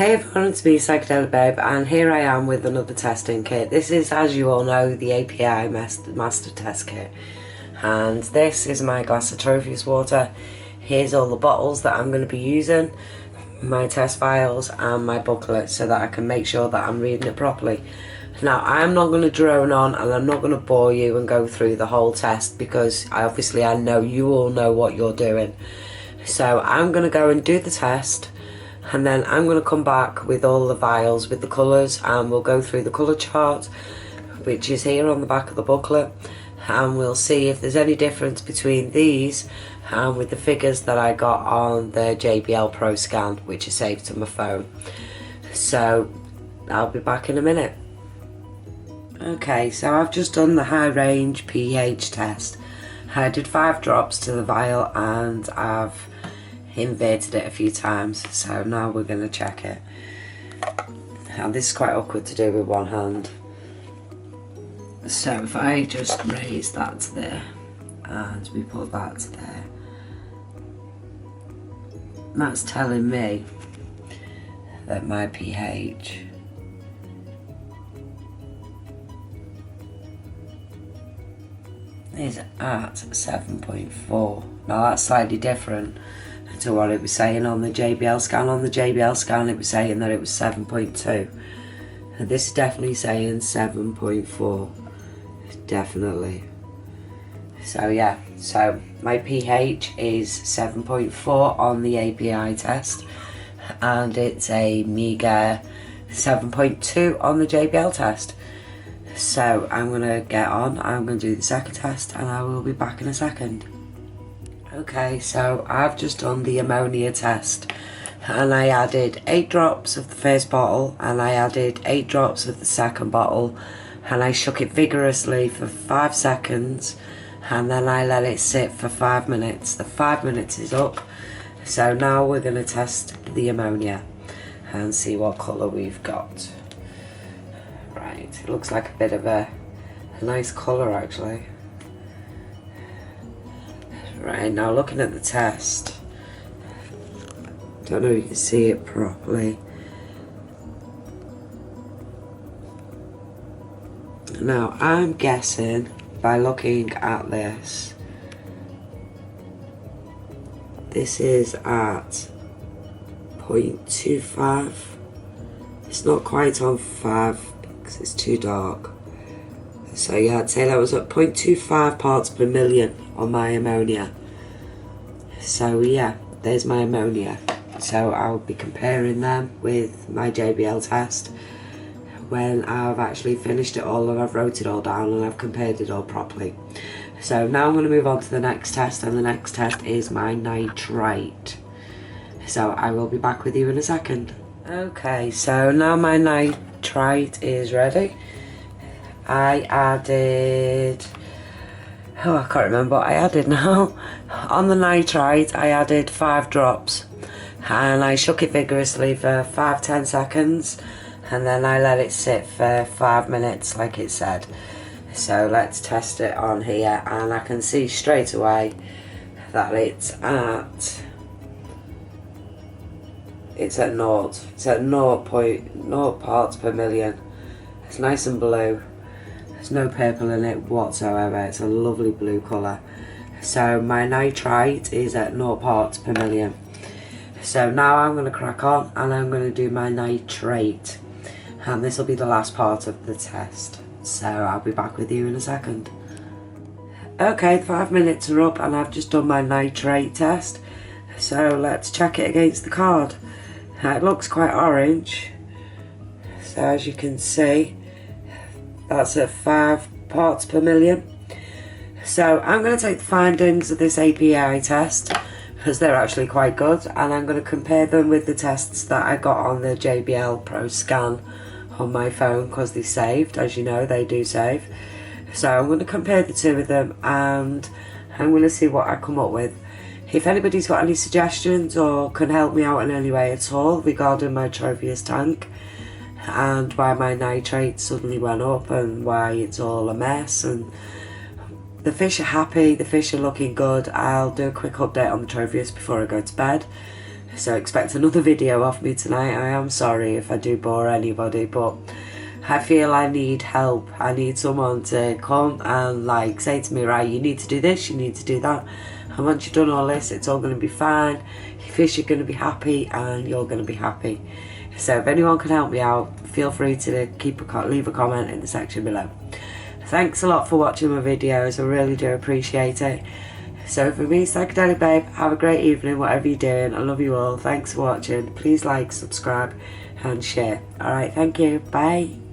Hey everyone, it's me, Psychedelic Babe, and here I am with another testing kit. This is, as you all know, the API Master Test Kit. And this is my glass of Tropheus water. Here's all the bottles that I'm going to be using, my test files and my booklet, so that I can make sure that I'm reading it properly. Now, I'm not going to drone on and I'm not going to bore you and go through the whole test, because obviously I know you all know what you're doing. So I'm going to go and do the test, and then I'm going to come back with all the vials with the colours, and we'll go through the colour chart, which is here on the back of the booklet, and we'll see if there's any difference between these and with the figures that I got on the JBL ProScan, which is saved to my phone. So I'll be back in a minute. Okay, so I've just done the high range pH test. I did 5 drops to the vial and I've inverted it a few times, so now we're going to check it. And this is quite awkward to do with one hand. So if I just raise that to there and we put that to there, that's telling me that my pH is at 7.4. Now that's slightly different to what it was saying on the JBL scan. On the JBL scan it was saying that it was 7.2, and this is definitely saying 7.4, definitely. So yeah, so my pH is 7.4 on the API test, and it's a meager 7.2 on the JBL test. So I'm going to get on, I'm going to do the second test, and I will be back in a second. Okay, so I've just done the ammonia test, and I added 8 drops of the first bottle and I added 8 drops of the second bottle, and I shook it vigorously for 5 seconds, and then I let it sit for 5 minutes. The 5 minutes is up, so now we're going to test the ammonia and see what colour we've got. Right, it looks like a bit of a nice colour actually. Right, now looking at the test, don't know if you can see it properly. Now I'm guessing by looking at this, this is at 0.25. It's not quite on 5 because it's too dark. So yeah, I'd say that was at 0.25 parts per million on my ammonia. So yeah, there's my ammonia. So I'll be comparing them with my JBL test when I've actually finished it all and I've wrote it all down and I've compared it all properly. So now I'm going to move on to the next test, and the next test is my nitrite. So I will be back with you in a second. Okay, so now my nitrite is ready. I added, oh I can't remember what I added now. On the nitrite I added 5 drops, and I shook it vigorously for 5-10 seconds, and then I let it sit for 5 minutes like it said. So let's test it on here, and I can see straight away that it's at 0. It's at 0.0 parts per million. It's nice and blue. There's no purple in it whatsoever. It's a lovely blue colour. So my nitrite is at 0 parts per million. So now I'm going to crack on and I'm going to do my nitrate. And this will be the last part of the test. So I'll be back with you in a second. Okay, 5 minutes are up and I've just done my nitrate test. So let's check it against the card. It looks quite orange. So as you can see, that's at 5 parts per million. So I'm going to take the findings of this API test, because they're actually quite good, and I'm going to compare them with the tests that I got on the JBL ProScan on my phone, because they saved, as you know they do save. So I'm going to compare the two of them and I'm going to see what I come up with. If anybody's got any suggestions or can help me out in any way at all regarding my Tropheus tank and why my nitrate suddenly went up and why it's all a mess, and the fish are happy, the fish are looking good, I'll do a quick update on the Tropheus before I go to bed. So expect another video off me tonight. I am sorry if I do bore anybody, but I feel I need help. I need someone to come and like say to me, right, you need to do this, you need to do that, and once you've done all this, it's all going to be fine. Your fish are going to be happy and you're going to be happy. So if anyone can help me out, feel free to leave a comment in the section below. Thanks a lot for watching my videos, I really do appreciate it. So for me, Psychedelic Babe, have a great evening whatever you're doing. I love you all. Thanks for watching. Please like, subscribe and share. Alright, thank you. Bye.